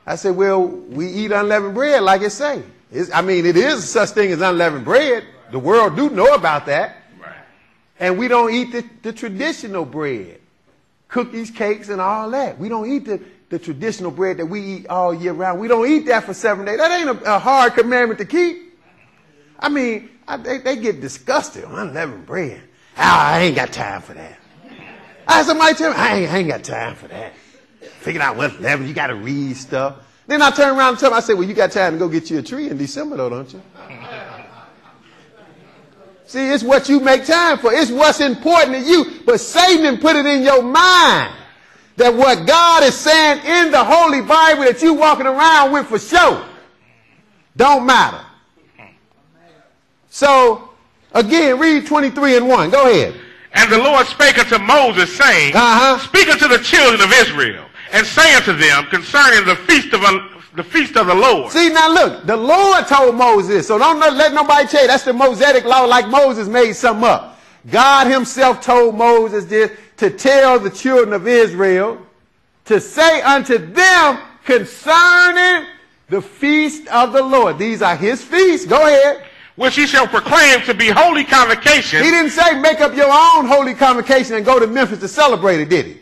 I said, well, we eat unleavened bread like it say. I mean, it is such thing as unleavened bread. The world do know about that. Right. And we don't eat the traditional bread. Cookies, cakes, and all that. We don't eat the traditional bread that we eat all year round. We don't eat that for 7 days. That ain't a hard commandment to keep. I mean, they get disgusted. Unleavened bread. I ain't got time for that. I had somebody tell me, I ain't got time for that. Figuring out what's leavened, you got to read stuff. Then I turn around and tell them, I say, well, you got time to go get you a tree in December, though, don't you? See, it's what you make time for. It's what's important to you. But Satan didn't put it in your mind that what God is saying in the Holy Bible that you walking around with for sure don't matter. So, again, read 23:1. Go ahead. And the Lord spake unto Moses, saying, Speak unto the children of Israel, and say unto them concerning the feast of the Lord. See, now look, the Lord told Moses, so don't let nobody tell you that's the Mosaic law like Moses made something up. God himself told Moses this, to tell the children of Israel, to say unto them concerning the feast of the Lord. These are his feasts. Go ahead. Which he shall proclaim to be holy convocation. He didn't say make up your own holy convocation and go to Memphis to celebrate it, did he?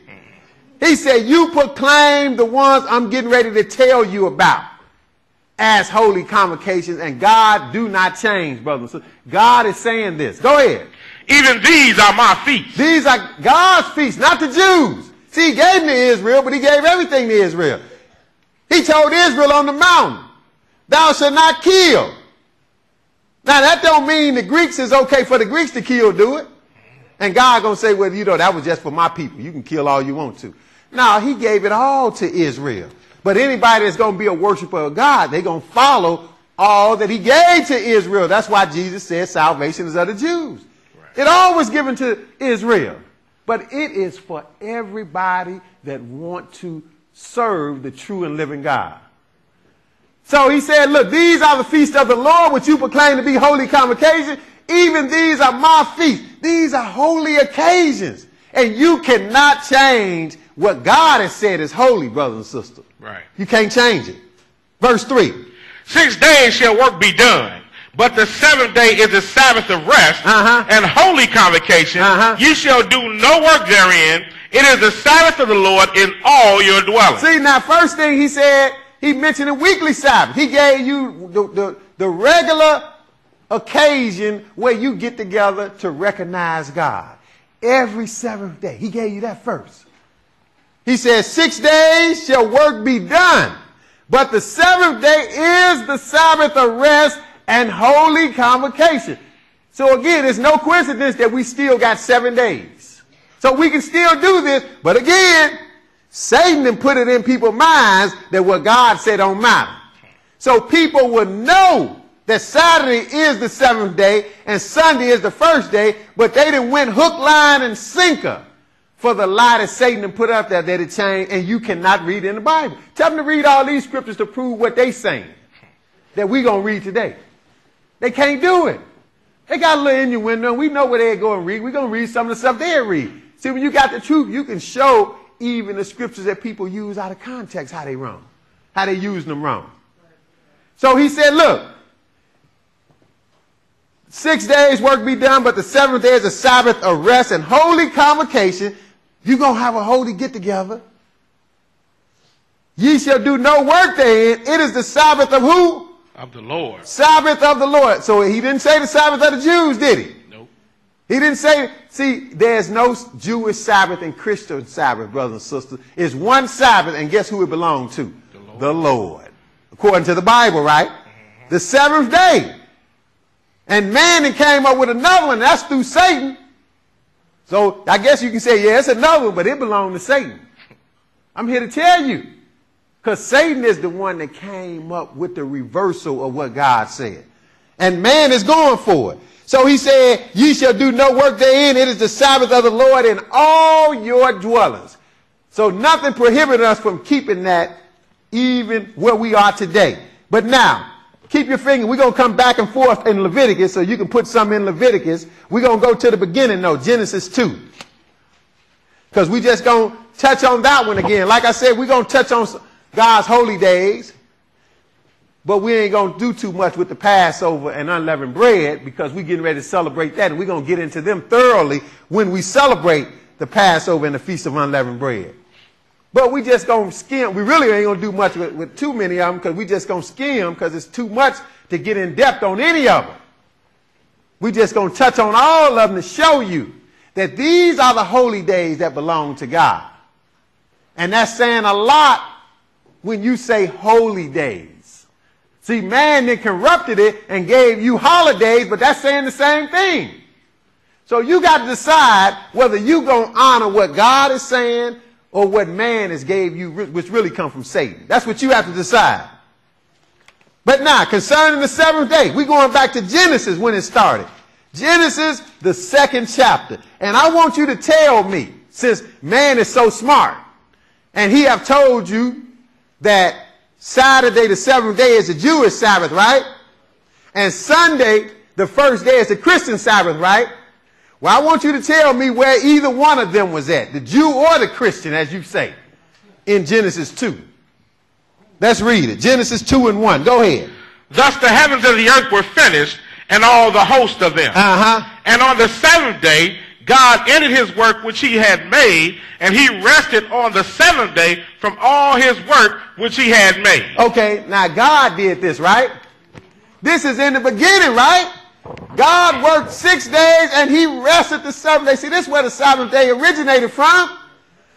He said you proclaim the ones I'm getting ready to tell you about as holy convocations, and God do not change, brothers and sisters. God is saying this. Go ahead. Even these are my feasts. These are God's feasts, not the Jews. See, he gave them to Israel, but he gave everything to Israel. He told Israel on the mountain, thou shalt not kill. Now, that don't mean the Greeks is okay for the Greeks to kill, do it. And God going to say, well, you know, that was just for my people. You can kill all you want to. No, he gave it all to Israel. But anybody that's going to be a worshiper of God, they're going to follow all that he gave to Israel. That's why Jesus said salvation is of the Jews. Right. It all was given to Israel. But it is for everybody that want to serve the true and living God. So he said, look, these are the feasts of the Lord, which you proclaim to be holy convocation. Even these are my feasts. These are holy occasions. And you cannot change what God has said is holy, brothers and sisters. Right. You can't change it. Verse 3. 6 days shall work be done, but the seventh day is the Sabbath of rest and holy convocation. You shall do no work therein. It is the Sabbath of the Lord in all your dwellings. See, now, first thing he said, he mentioned a weekly Sabbath. He gave you the regular occasion where you get together to recognize God. Every seventh day. He gave you that first. He says 6 days shall work be done, but the seventh day is the Sabbath of rest and holy convocation. So again, it's no coincidence that we still got 7 days. So we can still do this, but again, Satan done put it in people's minds that what God said don't matter. So people will know that Saturday is the seventh day and Sunday is the first day, but they done went hook, line, and sinker for the lie that Satan done put up there that it changed, and you cannot read in the Bible. Tell them to read all these scriptures to prove what they saying that we going to read today. They can't do it. They got a little innuendo, and we know where they go and read. We're going to read some of the stuff they read. See, when you got the truth, you can show even the scriptures that people use out of context how they wrong, how they use them wrong. So he said, look, 6 days work be done, but the seventh day is a Sabbath of rest and holy convocation. You're going to have a holy get-together. Ye shall do no work therein. It is the Sabbath of who? Of the Lord. Sabbath of the Lord. So he didn't say the Sabbath of the Jews, did he? Nope. He didn't say, see, there's no Jewish Sabbath and Christian Sabbath, brothers and sisters. It's one Sabbath, and guess who it belonged to? The Lord. The Lord. According to the Bible, right? The seventh day. And man came up with another one. That's through Satan. So I guess you can say, yeah, it's another one, but it belonged to Satan. I'm here to tell you. Because Satan is the one that came up with the reversal of what God said. And man is going for it. So he said, ye shall do no work therein. It is the Sabbath of the Lord in all your dwellings. So nothing prohibited us from keeping that even where we are today. But now, keep your finger. We're going to come back and forth in Leviticus, so you can put some in Leviticus. We're going to go to the beginning, though, Genesis 2. Because we just going to touch on that one again. Like I said, we're going to touch on God's holy days. But we ain't going to do too much with the Passover and unleavened bread because we're getting ready to celebrate that. And we're going to get into them thoroughly when we celebrate the Passover and the Feast of Unleavened Bread. But we just going to skim. We really ain't going to do much with too many of them because we just going to skim because it's too much to get in depth on any of them. We just going to touch on all of them to show you that these are the holy days that belong to God. And that's saying a lot when you say holy days. See, man then corrupted it and gave you holidays, but that's saying the same thing. So you got to decide whether you going to honor what God is saying or what man has gave you, which really come from Satan. That's what you have to decide. But now, concerning the seventh day, we're going back to Genesis when it started. Genesis, the 2nd chapter. And I want you to tell me, since man is so smart, and he have told you that Saturday, the 7th day, is the Jewish Sabbath, right? And Sunday, the first day, is the Christian Sabbath, right? Well, I want you to tell me where either one of them was at, the Jew or the Christian, as you say, in Genesis 2. Let's read it. Genesis 2 and 1. Go ahead. Thus the heavens and the earth were finished, and all the host of them. And on the 7th day, God ended his work which he had made, and he rested on the 7th day from all his work which he had made. Okay, now God did this, right? This is in the beginning, right? God worked 6 days and he rested the 7th day. See, this is where the 7th day originated from.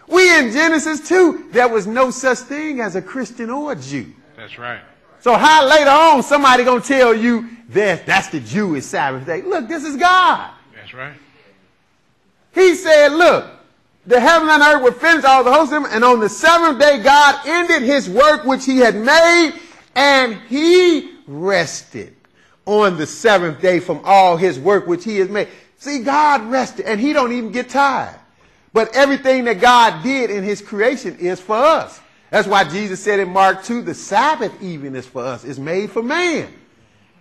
We in Genesis 2, there was no such thing as a Christian or a Jew. That's right. So how later on somebody going to tell you that's the Jewish Sabbath day? Look, this is God. That's right. He said, look, the heaven and earth were finished, all the hosts of them, and on the 7th day God ended his work which he had made, and he rested on the 7th day from all his work which he has made. See, God rested, and he don't even get tired. But everything that God did in his creation is for us. That's why Jesus said in Mark 2, the Sabbath even is for us. It's made for man.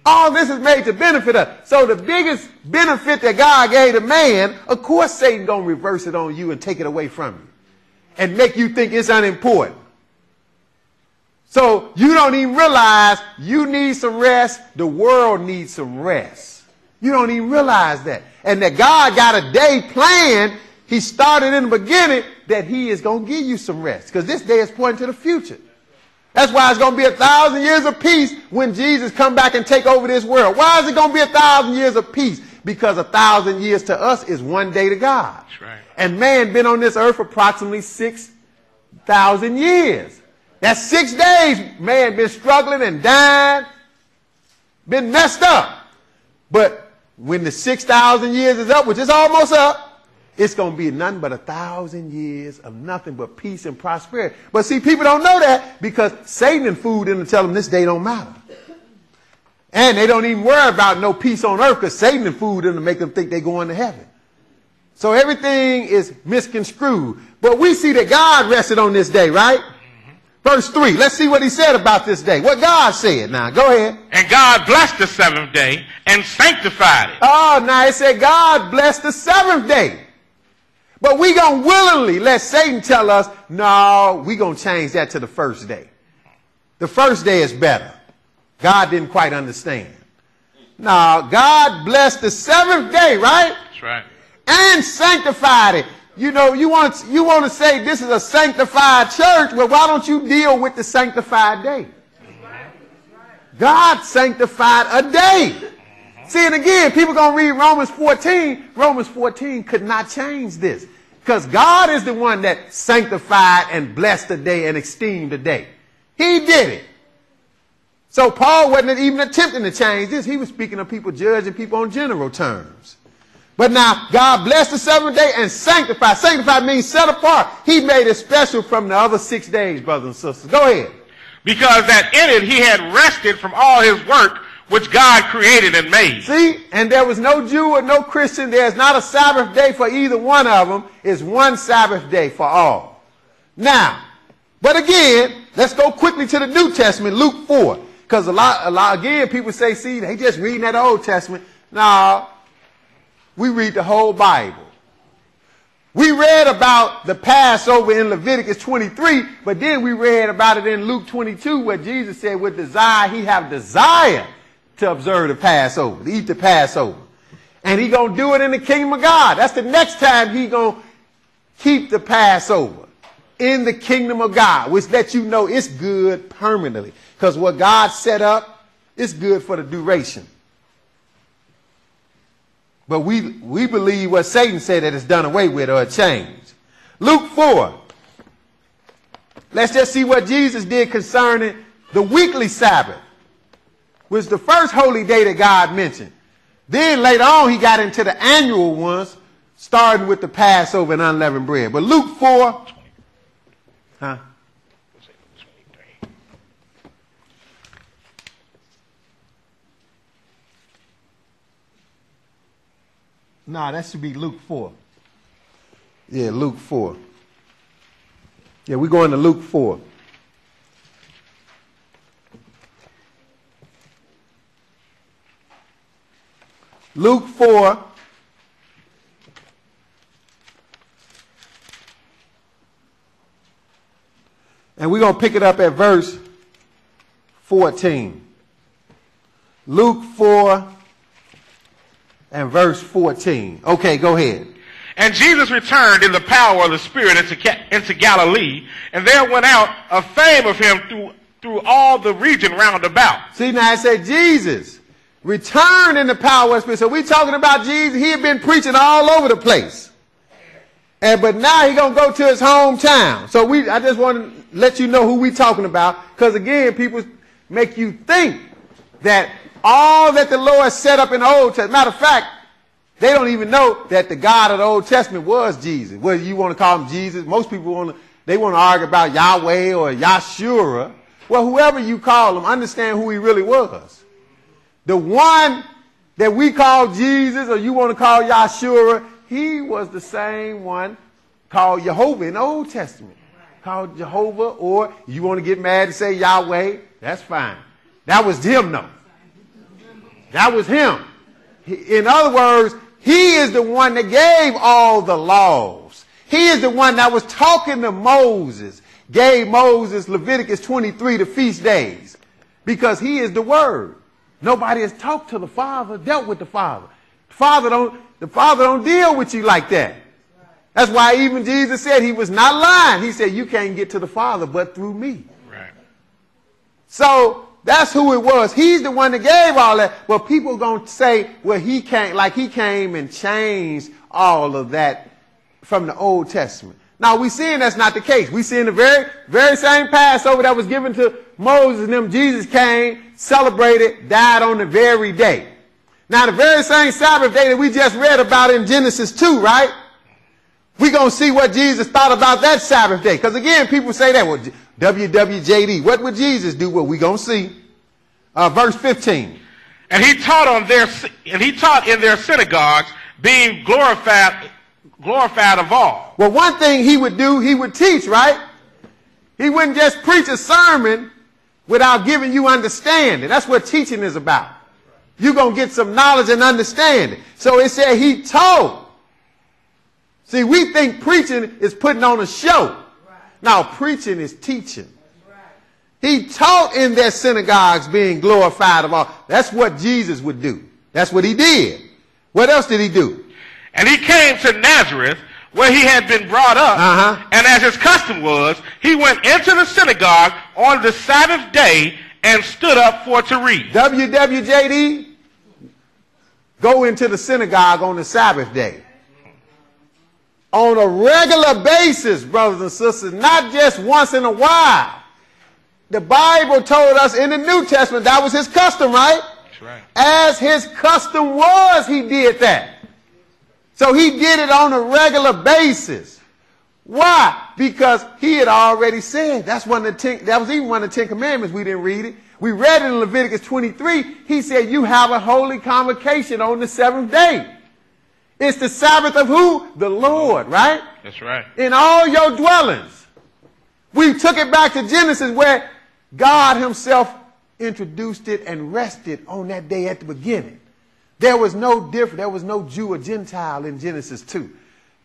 All this is made to benefit us. So the biggest benefit that God gave to man, of course Satan going to reverse it on you and take it away from you and make you think it's unimportant. So you don't even realize you need some rest. The world needs some rest. You don't even realize that. And that God got a day planned. He started in the beginning that he is going to give you some rest because this day is pointing to the future. That's why it's going to be 1,000 years of peace when Jesus come back and take over this world. Why is it going to be 1,000 years of peace? Because 1,000 years to us is one day to God. That's right. And man been on this earth for approximately 6,000 years. That's 6 days man been struggling and dying, been messed up. But when the 6,000 years is up, which is almost up, it's going to be nothing but 1,000 years of nothing but peace and prosperity. But see, people don't know that because Satan and fooled them to tell them this day don't matter. And they don't even worry about no peace on earth because Satan and fooled them to make them think they're going to heaven. So everything is misconstrued. But we see that God rested on this day, right? Verse 3. Let's see what he said about this day. What God said. Now, go ahead. And God blessed the 7th day and sanctified it. Oh, now it said God blessed the 7th day. But we going to willingly let Satan tell us, no, we going to change that to the first day. The first day is better. God didn't quite understand. No, God blessed the 7th day, right? That's right. And sanctified it. You know, you want to say this is a sanctified church. Well, why don't you deal with the sanctified day? God sanctified a day. See, and again, people going to read Romans 14. Romans 14 could not change this because God is the one that sanctified and blessed the day and esteemed the day. He did it. So Paul wasn't even attempting to change this. He was speaking of people judging people on general terms. But now God blessed the 7th day and sanctified. Sanctified means set apart. He made it special from the other 6 days, brothers and sisters. Go ahead. Because that in it he had rested from all his work which God created and made. See, and there was no Jew or no Christian. There's not a Sabbath day for either one of them. It's one Sabbath day for all. Now, but again, let's go quickly to the New Testament, Luke 4. Because a lot, again, people say, see, they just reading that Old Testament. No, we read the whole Bible. We read about the Passover in Leviticus 23, but then we read about it in Luke 22 where Jesus said with desire, he have desire to observe the Passover, to eat the Passover. And he going to do it in the kingdom of God. That's the next time he going to keep the Passover in the kingdom of God, which lets you know it's good permanently. Because what God set up, it's good for the duration. But we believe what Satan said, that it's done away with or changed. Luke 4. Let's just see what Jesus did concerning the weekly Sabbath, which is the first holy day that God mentioned. Then later on, he got into the annual ones, starting with the Passover and unleavened bread. But Luke 4. Huh? No, that should be Luke 4. Yeah, Luke 4. Yeah, we're going to Luke 4. Luke 4. And we're going to pick it up at verse 14. Luke 4 and verse 14. Okay, go ahead. And Jesus returned in the power of the Spirit into Galilee, and there went out a fame of him through all the region round about. See, now I say Jesus returned in the power of the Spirit. So we're talking about Jesus. He had been preaching all over the place. But now he's going to go to his hometown. So I just want to let you know who we're talking about. Because again, people make you think that all that the Lord set up in the Old Testament. Matter of fact, they don't even know that the God of the Old Testament was Jesus. Whether you want to call him Jesus, most people want to argue about Yahweh or Yahshua. Well, whoever you call him, understand who he really was. The one that we call Jesus, or you want to call Yahshua, he was the same one called Jehovah in the Old Testament. Called Jehovah, or you want to get mad and say Yahweh, that's fine. That was him, though. That was him. In other words, he is the one that gave all the laws. He is the one that was talking to Moses, gave Moses Leviticus 23, the feast days, because he is the Word. Nobody has talked to the Father, dealt with the Father. The Father don't deal with you like that. That's why even Jesus said he was not lying. He said you can't get to the Father but through me. Right. So that's who it was. He's the one that gave all that. Well, people are going to say, well, he came and changed all of that from the Old Testament. Now, we're seeing that's not the case. We're seeing the very, very same Passover that was given to Moses and them. Jesus came, celebrated, died on the very day. Now, the very same Sabbath day that we just read about in Genesis 2, right? We're going to see what Jesus thought about that Sabbath day. Because again, people say that, well, WWJD, what would Jesus do? Well, we're going to see. Verse 15. And he taught in their synagogues, being glorified of all. Well, one thing he would do, he would teach, right? He wouldn't just preach a sermon without giving you understanding. That's what teaching is about. You're going to get some knowledge and understanding. So it said he taught. See, we think preaching is putting on a show. Now, preaching is teaching. He taught in their synagogues, being glorified of all. That's what Jesus would do. That's what he did. What else did he do? And he came to Nazareth, where he had been brought up. And as his custom was, he went into the synagogue on the Sabbath day and stood up for to read. WWJD, go into the synagogue on the Sabbath day. On a regular basis, brothers and sisters, not just once in a while. The Bible told us in the New Testament that was his custom, right? That's right. As his custom was, he did that. So he did it on a regular basis. Why? Because he had already said, that was even one of the 10 Commandments. We didn't read it. We read it in Leviticus 23. He said, you have a holy convocation on the 7th day. It's the Sabbath of who? The Lord, right? That's right. In all your dwellings. We took it back to Genesis where God himself introduced it and rested on that day at the beginning. There was no difference. There was no Jew or Gentile in Genesis 2.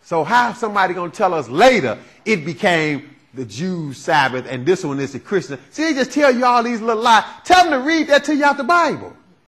So how somebody going to tell us later it became the Jews' Sabbath and this one is the Christian? See, they just tell you all these little lies. Tell them to read that to you out the Bible.